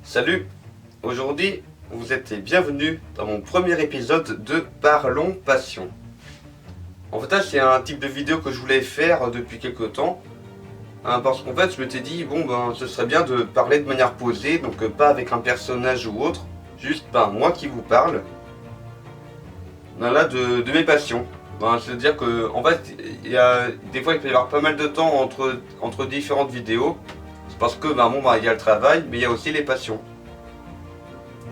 Salut, aujourd'hui vous êtes les bienvenus dans mon premier épisode de Parlons Passion. En fait là c'est un type de vidéo que je voulais faire depuis quelques temps, parce qu'en fait je m'étais dit ce serait bien de parler de manière posée, donc pas avec un personnage ou autre, juste moi qui vous parle de mes passions. C'est-à-dire que en fait des fois il peut y avoir pas mal de temps entre différentes vidéos. C'est parce que il y a le travail, mais il y a aussi les passions.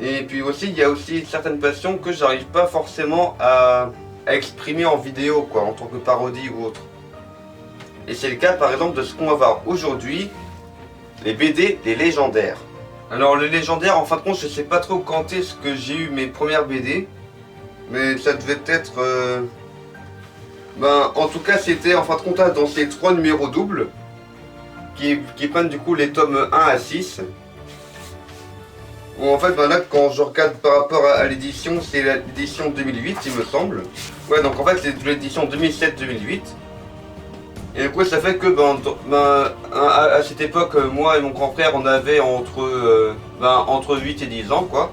Et puis aussi, il y a aussi certaines passions que j'arrive pas forcément à exprimer en vidéo, quoi, en tant que parodie ou autre. Et c'est le cas par exemple de ce qu'on va voir aujourd'hui, les BD des légendaires. Alors les légendaires, en fin de compte, je sais pas trop quand est-ce que j'ai eu mes premières BD, mais ça devait être... en tout cas, c'était en fin de compte dans ces 3 numéros doubles, qui prennent du coup les tomes 1 à 6. Bon, en fait, là, quand je regarde par rapport à l'édition, c'est l'édition 2008, il me semble. Ouais, donc en fait, c'est l'édition 2007-2008. Et du coup, ça fait que, à cette époque, moi et mon grand frère, on avait entre 8 et 10 ans, quoi.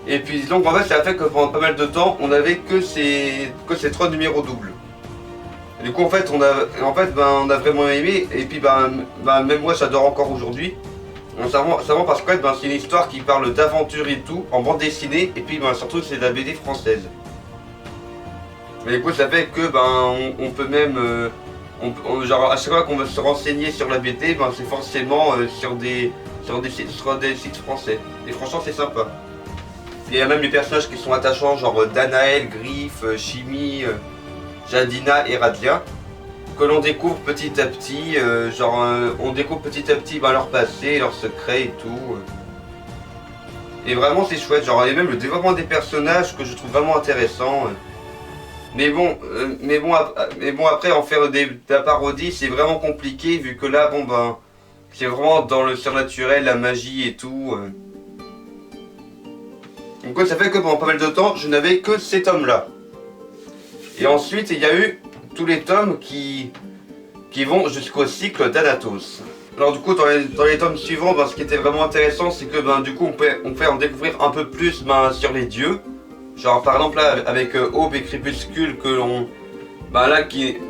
Et puis, donc, en fait, ça a fait que pendant pas mal de temps, on avait que ces 3 numéros doubles. Et du coup, en fait, on a vraiment aimé. Et puis, même moi, j'adore encore aujourd'hui. C'est vraiment parce que c'est une histoire qui parle d'aventure et tout, en bande dessinée, et puis surtout c'est de la BD française. Et du coup ça fait que on peut même, genre à chaque fois qu'on veut se renseigner sur la BD, c'est forcément sur des sites français. Et franchement c'est sympa. Il y a même des personnages qui sont attachants, genre Danaël, Griff, Chimie, Jadina et Radlia, que l'on découvre petit à petit, on découvre petit à petit leur passé, leurs secrets et tout. Et vraiment c'est chouette, genre il y a même le développement des personnages que je trouve vraiment intéressant. Mais bon après en faire de la parodie c'est vraiment compliqué vu que là c'est vraiment dans le surnaturel, la magie et tout. Donc ça fait que pendant pas mal de temps je n'avais que ces tomes là. Et ensuite il y a eu tous les tomes qui vont jusqu'au cycle d'Anatos. Alors du coup dans les tomes suivants, ce qui était vraiment intéressant c'est que du coup on peut en découvrir un peu plus sur les dieux. Genre par exemple là avec Aube et Crépuscule que l'on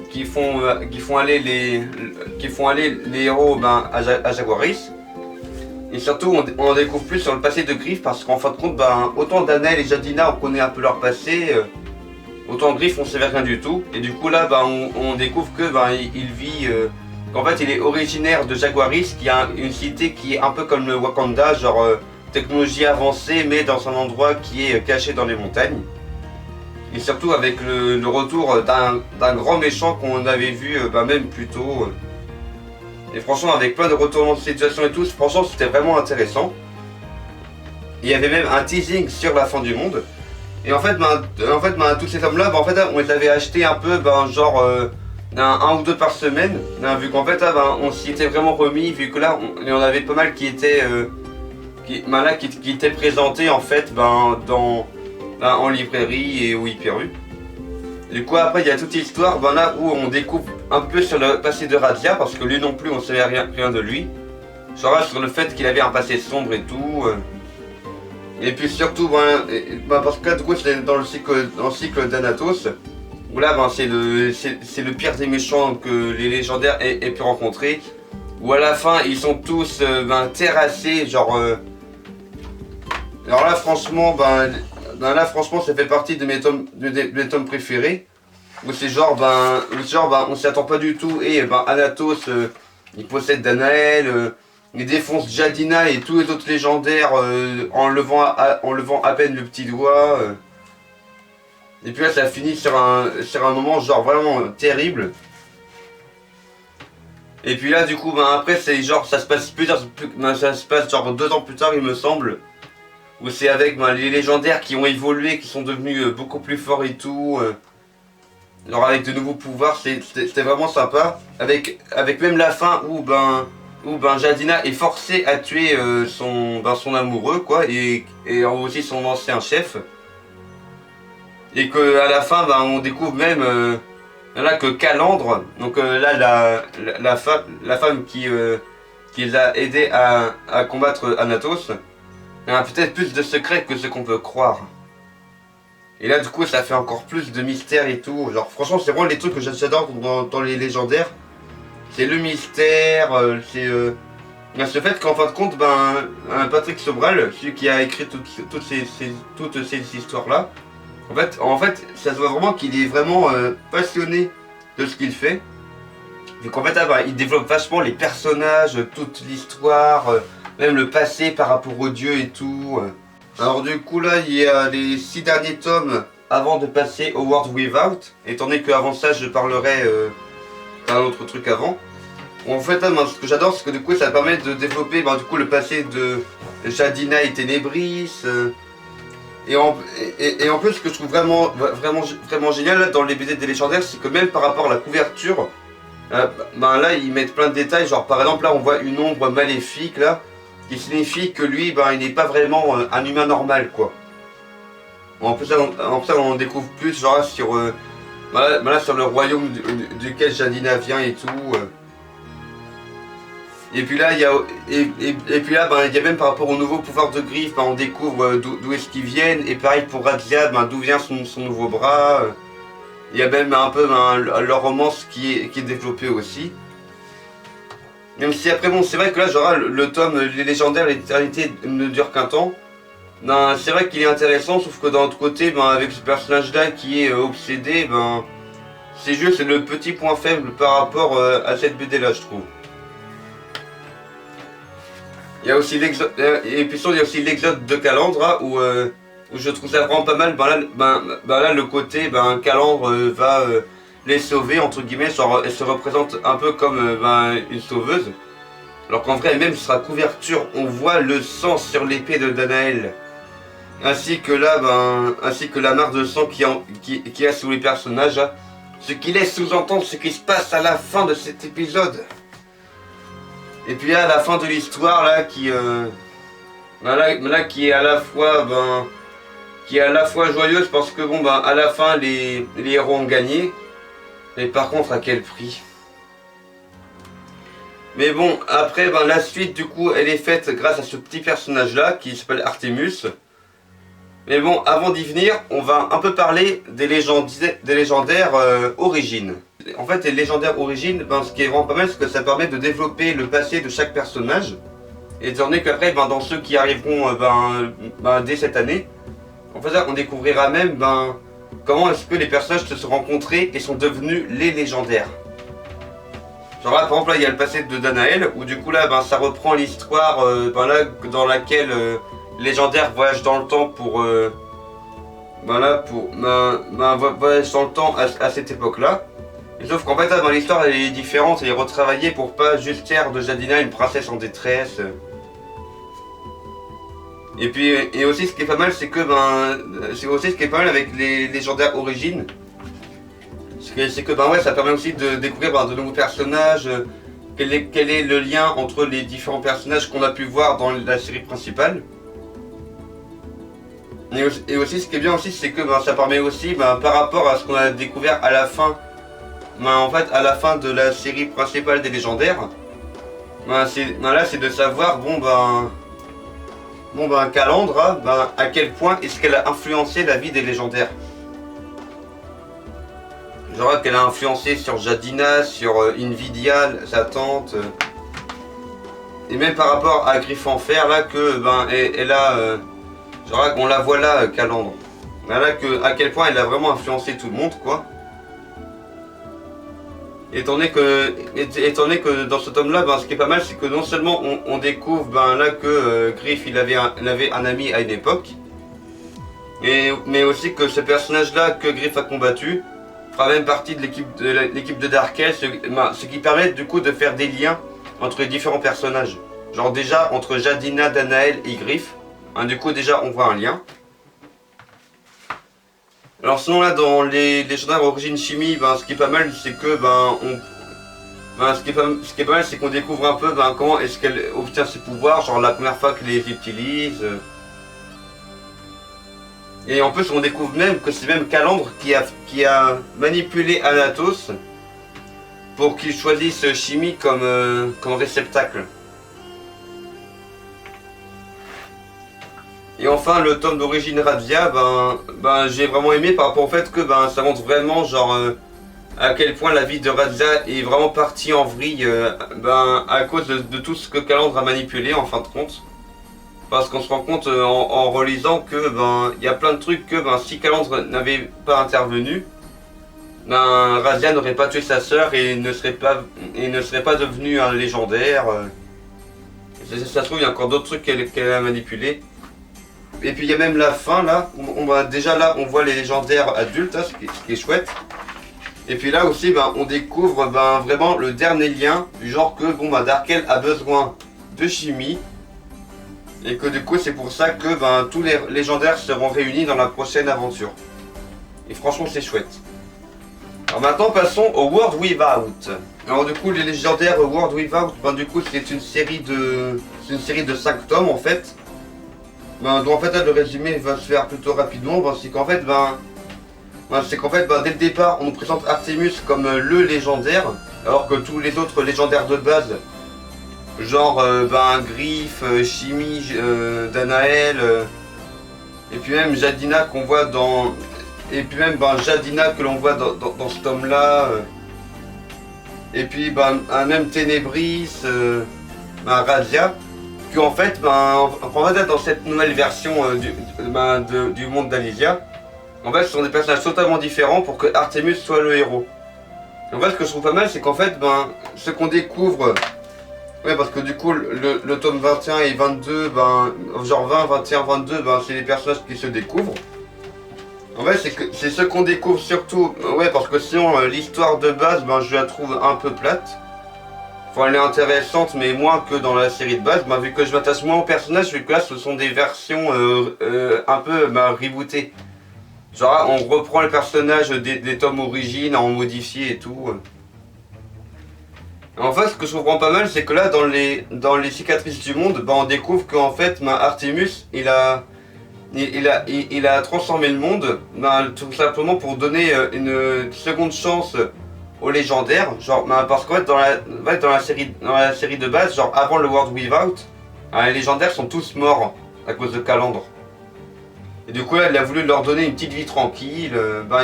qui font aller les héros à Jaguaris. Et surtout on en découvre plus sur le passé de Griff parce qu'en fin de compte autant Danaël et Jadina on connaît un peu leur passé. Autant Griff on savait rien du tout, et du coup là on découvre que il vit, qu'en fait il est originaire de Jaguaris, qui a une cité qui est un peu comme le Wakanda, genre technologie avancée mais dans un endroit qui est caché dans les montagnes. Et surtout avec le retour d'un grand méchant qu'on avait vu même plus tôt. Et franchement avec plein de retournements de situation et tout, franchement c'était vraiment intéressant. Il y avait même un teasing sur la fin du monde. Et en fait, tous ces tomes là, on les avait achetés un peu, un ou deux par semaine, vu qu'en fait, on s'y était vraiment remis, vu que là, il y en avait pas mal qui étaient présentés en fait, en librairie et au Hyper U. Du coup, après, il y a toute l'histoire, là où on découvre un peu sur le passé de Radlia, parce que lui non plus, on savait rien de lui. Genre sur le fait qu'il avait un passé sombre et tout. Et puis surtout, parce que là, du coup, c'est dans le cycle d'Anatos, où là, c'est le pire des méchants que les légendaires aient pu rencontrer, où à la fin, ils sont tous terrassés, genre... Alors là, franchement, ça fait partie de mes tomes préférés, où c'est on s'y attend pas du tout, et Anatos, il possède Danaël, il défonce Jadina et tous les autres légendaires en levant à peine le petit doigt. Et puis là ça finit sur un moment genre vraiment terrible. Et puis là du coup après c'est genre ça se passe genre 2 ans plus tard il me semble. Où c'est avec les légendaires qui ont évolué, qui sont devenus beaucoup plus forts et tout. Genre avec de nouveaux pouvoirs, c'était vraiment sympa. Avec même la fin où Jadina est forcée à tuer son amoureux, quoi, et aussi son ancien chef. Et que à la fin, on découvre même que Calandre, donc là la femme qui qui les a aidés à combattre Anatos, il y a peut-être plus de secrets que ce qu'on peut croire. Et là du coup ça fait encore plus de mystère et tout. Genre franchement c'est vraiment les trucs que j'adore dans les légendaires. C'est le mystère, c'est ce fait qu'en fin de compte, Patrick Sobral, celui qui a écrit toutes ces histoires-là, en fait, ça se voit vraiment qu'il est vraiment passionné de ce qu'il fait. Vu qu'en fait, il développe vachement les personnages, toute l'histoire, même le passé par rapport aux dieux et tout. Alors du coup là, il y a les 6 derniers tomes avant de passer au World Without, étant donné qu'avant ça, je parlerai d'un autre truc avant. En fait, ce que j'adore, c'est que du coup, ça permet de développer du coup, le passé de Jadina et Ténébris. Et en plus, ce que je trouve vraiment génial là, dans les BD des légendaires, c'est que même par rapport à la couverture, là, ils mettent plein de détails. Genre, par exemple, là, on voit une ombre maléfique, là, qui signifie que lui, il n'est pas vraiment un humain normal, quoi. En plus, on découvre plus, genre, sur, sur le royaume duquel Jadina vient et tout. Et puis là, il y a même par rapport au nouveau pouvoir de Griffe, on découvre d'où est-ce qu'ils viennent. Et pareil pour Radziad, d'où vient son nouveau bras. Il y a même un peu leur romance qui est développé aussi. Même si après, bon, c'est vrai que là, genre, le tome, les légendaires, l'éternité ne dure qu'un temps. C'est vrai qu'il est intéressant, sauf que d'un autre côté, avec ce personnage-là qui est obsédé, c'est juste le petit point faible par rapport à cette BD-là, je trouve. Il y a aussi l'exode, et puis il y a aussi l'exode de Calandre, où je trouve ça vraiment pas mal. Là, le côté, Calandre va les sauver, entre guillemets, genre, elle se représente un peu comme une sauveuse. Alors qu'en vrai, même sur sa couverture, on voit le sang sur l'épée de Danaël. Ainsi que là, ainsi que la mare de sang qui a sous les personnages. Hein. Ce qui laisse sous-entendre ce qui se passe à la fin de cet épisode. Et puis là, à la fin de l'histoire, là, qui est à la fois, joyeuse parce que bon, à la fin, les héros ont gagné. Mais par contre, à quel prix? Mais bon, après, la suite, du coup, elle est faite grâce à ce petit personnage-là qui s'appelle Artemus. Mais bon, avant d'y venir, on va un peu parler des légendaires origines. En fait, les légendaires origines, ce qui est vraiment pas mal, c'est que ça permet de développer le passé de chaque personnage. Et étant donné qu'après, dans ceux qui arriveront dès cette année, en fait, on découvrira même comment est-ce que les personnages se sont rencontrés et sont devenus les légendaires. Genre là, par exemple, il y a le passé de Danaël, où du coup là, ça reprend l'histoire dans laquelle les légendaires voyagent dans le temps pour voyage dans le temps à cette époque-là. Sauf qu'en fait, l'histoire elle est différente, elle est retravaillée pour pas juste faire de Jadina une princesse en détresse. Et puis, et aussi ce qui est pas mal, c'est que c'est aussi ce qui est pas mal avec les légendaires origines. C'est que ça permet aussi de découvrir de nouveaux personnages, quel est le lien entre les différents personnages qu'on a pu voir dans la série principale. Et aussi ce qui est bien aussi, c'est que ça permet aussi, par rapport à ce qu'on a découvert à la fin, en fait à la fin de la série principale des légendaires, c'est de savoir Calandre, à quel point est-ce qu'elle a influencé la vie des légendaires. Genre qu'elle a influencé sur Jadina, sur Invidia, sa tante, et même par rapport à Griffe en Fer là que elle a, genre on la voit là, Calandre. Là à quel point elle a vraiment influencé tout le monde quoi. Étant donné que dans ce tome là, ce qui est pas mal, c'est que non seulement on découvre là que Griffe il avait un ami à une époque, mais aussi que ce personnage là que Griffe a combattu fera même partie de l'équipe de Darkel, ce qui permet du coup de faire des liens entre les différents personnages. Genre déjà entre Jadina, Danaël et Griffe, du coup déjà on voit un lien. Alors sinon là dans les légendaires origine chimie, ce qui est pas mal c'est que ce qui est pas mal c'est qu'on découvre un peu comment est-ce qu'elle obtient ses pouvoirs, genre la première fois qu'elle les utilise. Et en plus on découvre même que c'est même Calandre qui a manipulé Anatos pour qu'il choisisse Chimie comme réceptacle. Et enfin le tome d'origine Razia, j'ai vraiment aimé par rapport au fait que ça montre vraiment genre à quel point la vie de Razia est vraiment partie en vrille à cause de tout ce que Calandre a manipulé en fin de compte. Parce qu'on se rend compte en relisant que il y a plein de trucs que si Calandre n'avait pas intervenu, Razia n'aurait pas tué sa sœur et ne serait pas devenu un légendaire. Ça se trouve, il y a encore d'autres trucs qu'elle a manipulés. Et puis il y a même la fin là, déjà là on voit les légendaires adultes, hein, ce qui est chouette. Et puis là aussi on découvre vraiment le dernier lien, du genre que Darkel a besoin de chimie. Et que du coup c'est pour ça que tous les légendaires seront réunis dans la prochaine aventure. Et franchement c'est chouette. Alors maintenant passons au World Without. Alors du coup les légendaires World Without, du coup c'est une série de 5 tomes en fait. Donc en fait là, le résumé va se faire plutôt rapidement, c'est qu'en fait dès le départ on nous présente Artemus comme le légendaire, alors que tous les autres légendaires de base, genre Griff, Chimie, Danaël, et puis même Jadina qu'on voit dans... Et puis même Jadina que l'on voit dans ce tome là, et puis même Ténébris, Razia, que en fait dans cette nouvelle version du monde d'Alysia, en fait ce sont des personnages totalement différents pour que Artemus soit le héros. En fait ce que je trouve pas mal c'est qu'en fait ce qu'on découvre, parce que du coup le tome 21 et 22, genre 20, 21, 22, c'est les personnages qui se découvrent. En fait c'est ce qu'on découvre surtout, parce que sinon l'histoire de base je la trouve un peu plate. Enfin, elle est intéressante mais moins que dans la série de base, vu que je m'attache moins aux personnages, vu que là ce sont des versions un peu rebootées. Genre on reprend les personnages des tomes origines en modifié et tout. En fait ce que je trouve vraiment pas mal c'est que là dans les cicatrices du monde, on découvre qu'en fait Artemus il a transformé le monde tout simplement pour donner une seconde chance aux légendaires, genre parce qu'en fait dans la série de base, genre avant le World Without, les légendaires sont tous morts à cause de Calandre. Et du coup là, il a voulu leur donner une petite vie tranquille,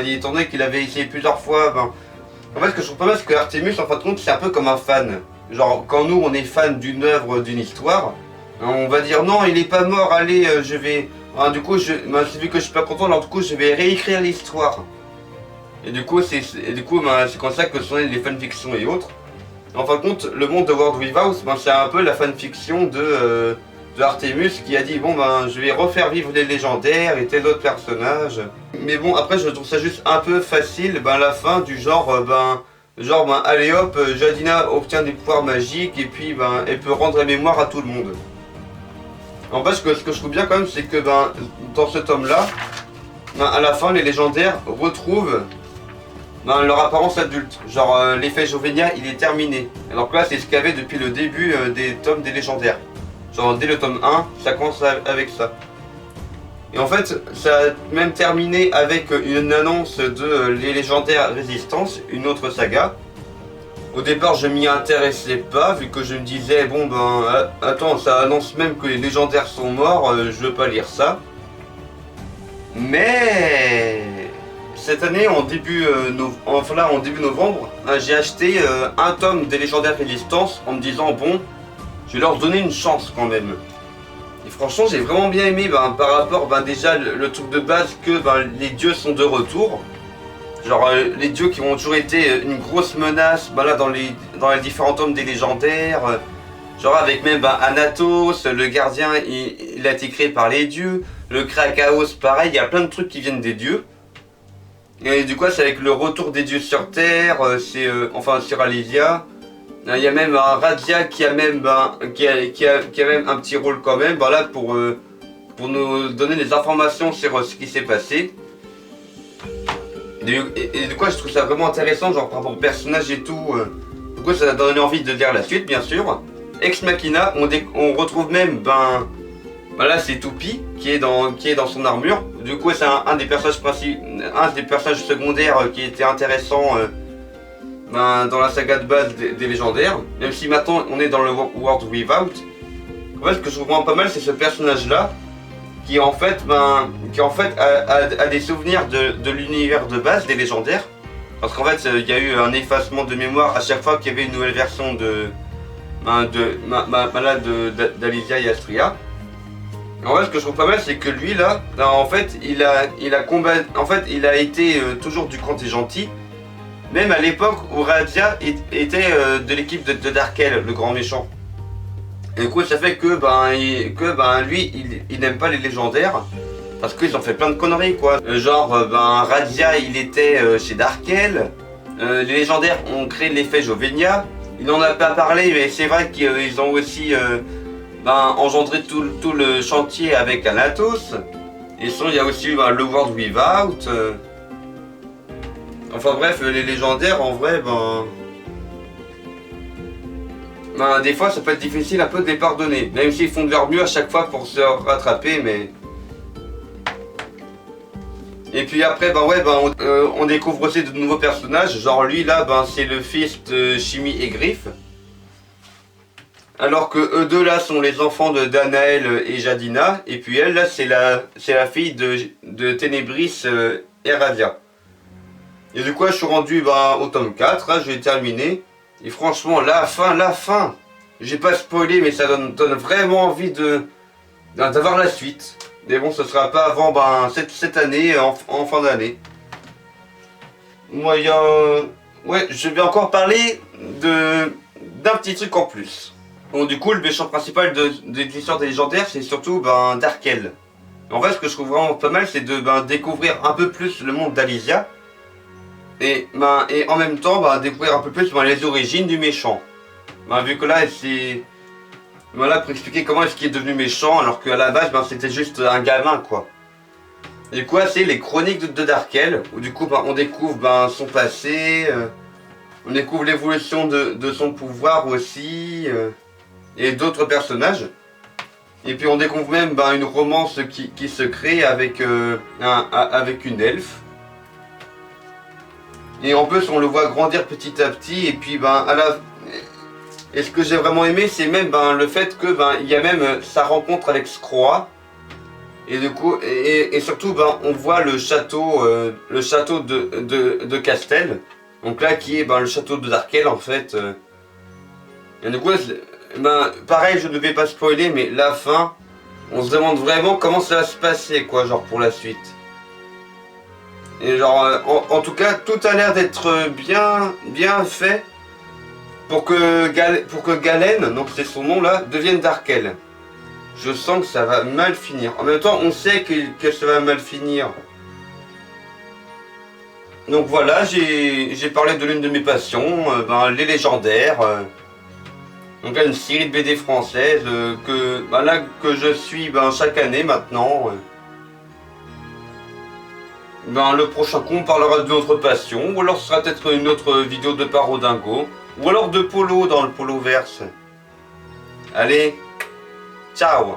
étant donné qu'il avait essayé plusieurs fois, en fait ce que je trouve pas mal c'est que Artemus en fin de compte c'est un peu comme un fan. Genre quand nous on est fan d'une œuvre, d'une histoire, on va dire non il est pas mort, allez je vais... du coup vu que je suis pas content, alors du coup je vais réécrire l'histoire. Et du coup c'est comme ça que sont les fanfictions et autres. En fin de compte le monde de World Without, c'est un peu la fanfiction de Artemus qui a dit je vais refaire vivre les légendaires et tel autre personnage. Mais bon après je trouve ça juste un peu facile la fin du genre allez hop, Jadina obtient des pouvoirs magiques et puis elle peut rendre la mémoire à tout le monde. En fait ce que je trouve bien quand même c'est que dans ce tome là, à la fin les légendaires retrouvent leur apparence adulte. Genre l'effet Jovenia il est terminé. Alors que là c'est ce qu'il y avait depuis le début des tomes des légendaires. Genre dès le tome 1, ça commence avec ça. Et en fait, ça a même terminé avec une annonce de Les Légendaires Résistance, une autre saga. Au départ, je m'y intéressais pas, vu que je me disais, attends, ça annonce même que les légendaires sont morts, je veux pas lire ça. Mais... cette année, en début novembre, j'ai acheté un tome des Légendaires Résistance en me disant, je vais leur donner une chance quand même. Et franchement j'ai vraiment bien aimé par rapport déjà le truc de base que les dieux sont de retour. Genre les dieux qui ont toujours été une grosse menace là, dans les différents tomes des légendaires. Genre avec même Anatos, le gardien il a été créé par les dieux. Le Krakaos pareil, il y a plein de trucs qui viennent des dieux. Et du coup c'est avec le retour des dieux sur Terre, sur Alysia. Il y a même un Razia qui a même qui a même un petit rôle quand même là pour nous donner des informations sur ce qui s'est passé. Et du coup je trouve ça vraiment intéressant, genre par rapport au personnage et tout. Du coup ça a donné envie de lire la suite bien sûr. Ex Machina, on retrouve même là c'est Toupi qui est dans son armure. Du coup c'est un des personnages principaux, un des personnages secondaires qui était intéressant dans la saga de base des légendaires, même si maintenant on est dans le World Without. En fait ce que je trouve vraiment pas mal c'est ce personnage là, qui en fait, a des souvenirs de l'univers de base des légendaires. Parce qu'en fait, il y a eu un effacement de mémoire à chaque fois qu'il y avait une nouvelle version d'Alizia et Astria. En fait, ce que je trouve pas mal, c'est que lui là, en fait, il a été toujours du camp des gentils, même à l'époque où Radia était de l'équipe de Darkel, le grand méchant. Et du coup, ça fait que lui, il n'aime pas les légendaires parce qu'ils ont fait plein de conneries quoi. Genre, Radia, il était chez Darkel. Les légendaires ont créé l'effet Jovenia. Il n'en a pas parlé, mais c'est vrai qu'ils ont aussi engendré tout le chantier avec Anatos. Et sinon, il y a aussi le World Without. Enfin bref, les légendaires, en vrai, des fois, ça peut être difficile un peu de les pardonner. Même s'ils font de leur mieux à chaque fois pour se rattraper, mais... Et puis après, on découvre aussi de nouveaux personnages. Genre lui, là, c'est le fils de Shimi et Griff. Alors que eux deux là sont les enfants de Danaël et Jadina. Et puis elle là c'est la fille de Ténébris et Radia. Et du coup je suis rendu au tome 4, là je vais terminer. Et franchement la fin, j'ai pas spoilé mais ça donne vraiment envie d'avoir la suite. Mais bon ce sera pas avant cette année, en fin d'année. Moi ouais, je vais encore parler d'un petit truc en plus. Bon, du coup, le méchant principal de l'histoire des légendaires, c'est surtout Darkel. En fait, ce que je trouve vraiment pas mal, c'est de découvrir un peu plus le monde d'Alizia. Et en même temps, découvrir un peu plus les origines du méchant. Vu que là, c'est... Voilà, pour expliquer comment est-ce qu'il est devenu méchant, alors qu'à la base, c'était juste un gamin, quoi. Et du coup, c'est les chroniques de Darkel, où du coup, on découvre son passé, on découvre l'évolution de son pouvoir aussi... et d'autres personnages. Et puis on découvre même une romance qui se crée avec une elfe. Et en plus on le voit grandir petit à petit. Et puis et ce que j'ai vraiment aimé, c'est même le fait que il y a même sa rencontre avec Scroa. Et du coup et surtout on voit le château de Castel. Donc là qui est le château de Darkel en fait. Et du coup pareil, je ne vais pas spoiler, mais la fin, on se demande vraiment comment ça va se passer, quoi, genre pour la suite. Et genre, en tout cas, tout a l'air d'être bien fait pour que Galen, donc c'est son nom là, devienne Darkel. Je sens que ça va mal finir. En même temps, on sait que ça va mal finir. Donc voilà, j'ai parlé de l'une de mes passions, les légendaires. Donc là, une série de BD françaises que je suis chaque année maintenant. Le prochain coup, on parlera d'une autre passion, ou alors ce sera peut-être une autre vidéo de Parodingo, ou alors de Polo dans le Polo Verse. Allez, ciao!